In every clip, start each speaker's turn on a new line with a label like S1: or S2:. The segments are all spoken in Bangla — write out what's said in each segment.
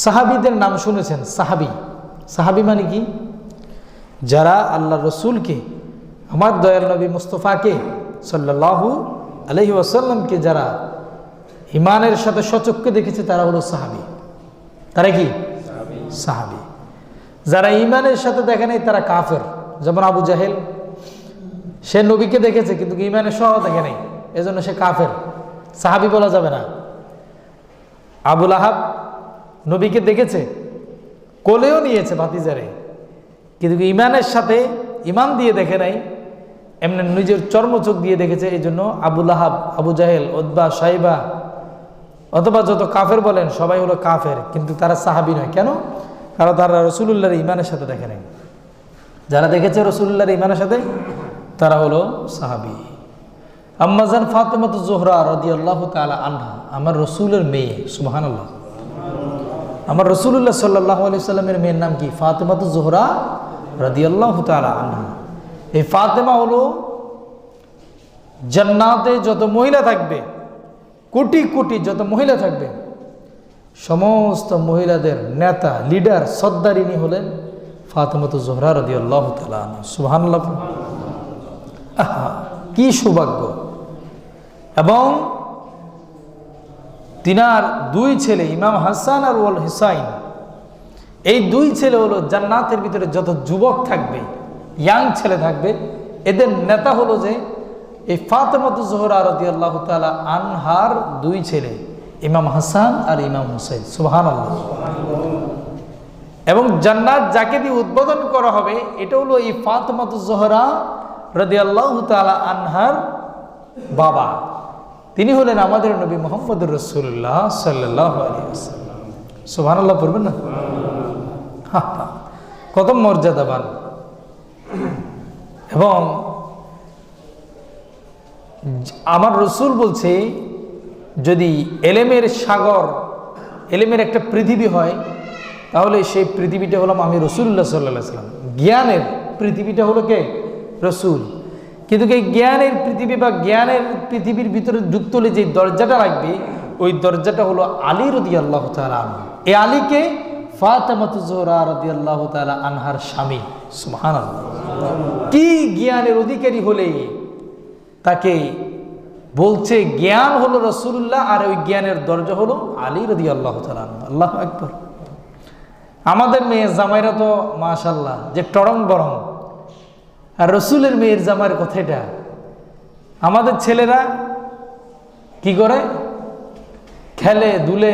S1: সাহাবীদের নাম শুনেছেন। সাহাবী, সাহাবী মানে কি? যারা আল্লাহ রসুলকে, আমার দয়াল নবী মুস্তফাকে সাল্লাল্লাহু আলাইহি ওয়াসাল্লামকে যারা ইমানের সাথে সচক্ষে দেখেছে তারা হলো সাহাবী। তারা কি? সাহাবী। যারা ইমানের সাথে দেখে নাই তারা কাফের। যেমন আবু জাহেল, সে নবীকে দেখেছে কিন্তু ইমানের সহ দেখে নাই, এজন্য সে কাফের, সাহাবী বলা যাবে না। আবু লাহাব নবীকে দেখেছে, কোলেও নিয়েছে ভাতিজারে, কিন্তু ইমানের সাথে ইমান দিয়ে দেখে নাই, এমনি নিজের চর্মচোখ দিয়ে দেখেছে। এই জন্য আবু লাহাব, আবু জাহেল, উতবা, সাইবা অথবা যত কাফের বলেন সবাই হলো কাফের, কিন্তু তারা সাহাবী নয়। কেন? কারণ তারা রাসূলুল্লাহর ইমানের সাথে দেখে নাই। যারা দেখেছে রাসূলুল্লাহর ইমানের সাথে তারা হলো সাহাবী। আম্মাজান ফাতেমাতুজ জোহরা রাদিয়াল্লাহু তাআলা আনহা, আমার রসুলের মেয়ে। সুবহানাল্লাহ। আমার রাসূলুল্লাহ সাল্লাল্লাহু আলাইহি সাল্লামের মেয়ের নাম কি? ফাতেমাতুজ জোহরা রাদিয়াল্লাহু তাআলা আনহা। এই ফাতেমা হলো জান্নাতে যত মহিলা থাকবে, কোটি কোটি যত মহিলা থাকবে, সমস্ত মহিলাদের নেতা, লিডার, সর্দারিনী হলেন ফাতেমাতুজ জোহরা রাদিয়াল্লাহু তাআলা আনহা। সুবহানাল্লাহ। আহা, কি সৌভাগ্য! এবং তিনার দুই ছেলে ইমাম হাসান আর ওয়াল হুসাইন, এই দুই ছেলে হলো জান্নাতের ভিতরে যত যুবক থাকবে, ইয়াং ছেলে থাকবে, এদের নেতা হলো যে এই ফাতেমাতুজ জোহরা রাদিয়াল্লাহু তাআলা আনহার দুই ছেলে ইমাম হাসান আর ইমাম হুসাইন। সুবহানাল্লাহ। এবং জান্নাত যাকে দিয়ে উদ্বোধন করা হবে এটা হলো এই ফাতেমাতুজ জোহরা রাদিয়াল্লাহু তাআলা আনহার বাবা। তিনি হলেন আমাদের নবী মুহাম্মদুর রাসূলুল্লাহ সাল্লাল্লাহু আলাইহি ওয়াসাল্লাম। সুবহানাল্লাহ পড়বেন না? কত মর্যাদাবান। এবং আমার রসুল বলছে, যদি এলেমের সাগর, এলেমের একটা পৃথিবী হয়, তাহলে সেই পৃথিবীটা হলাম আমি রাসূলুল্লাহ সাল্লাল্লাহু আলাইহি ওয়াসাল্লাম। জ্ঞানের পৃথিবীটা হলো কে? রসুল। কিন্তু এই জ্ঞানের পৃথিবী বা জ্ঞানের পৃথিবীর ভিতরে যুক্ত হলে যে দরজাটা লাগবে, ওই দরজাটা হলো আলী রাদিয়াল্লাহু তাআলা আনহু। এই আলীকে ফাতেমাতুজ জোহরা রাদিয়াল্লাহু তাআলা আনহার স্বামী। সুবহানাল্লাহ। কি জ্ঞানের অধিকারী হলে তাকে বলছে জ্ঞান হলো রাসূলুল্লাহ, আর ওই জ্ঞানের দরজা হলো আলী রাদিয়াল্লাহু তাআলা আনহু। আল্লাহু আকবার। আমাদের মেয়ে জামাইরা তো মাশাআল্লাহ যে টরং বরং, আর রসুলের মেয়ের জামাইয়ের কথাটা। আমাদের ছেলেরা কি করে? খেলে দুলে,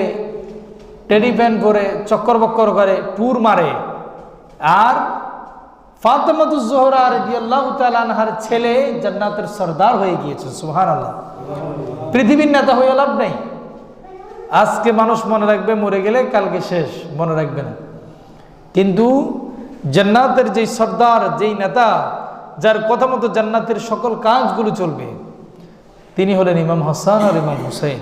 S1: টেডি প্যান্ট পরে চক্কর বক্কর করে, টুর মারে। আর ফাতেমাতুজ জোহরা রাদিয়াল্লাহু তাআলা আনহার ছেলে জান্নাতের সরদার হয়ে গিয়েছে। সুবহানাল্লাহ। পৃথিবীর নেতা হয়ে লাভ নেই। আজকে মানুষ মনে রাখবে, মরে গেলে কালকে শেষ, মনে রাখবে না। কিন্তু জান্নাতের যেই সরদার, যেই নেতা, যার কথা মতো জান্নাতের সকল কাজগুলো চলবে, তিনি হলেন ইমাম হাসান আর ইমাম হুসাইন।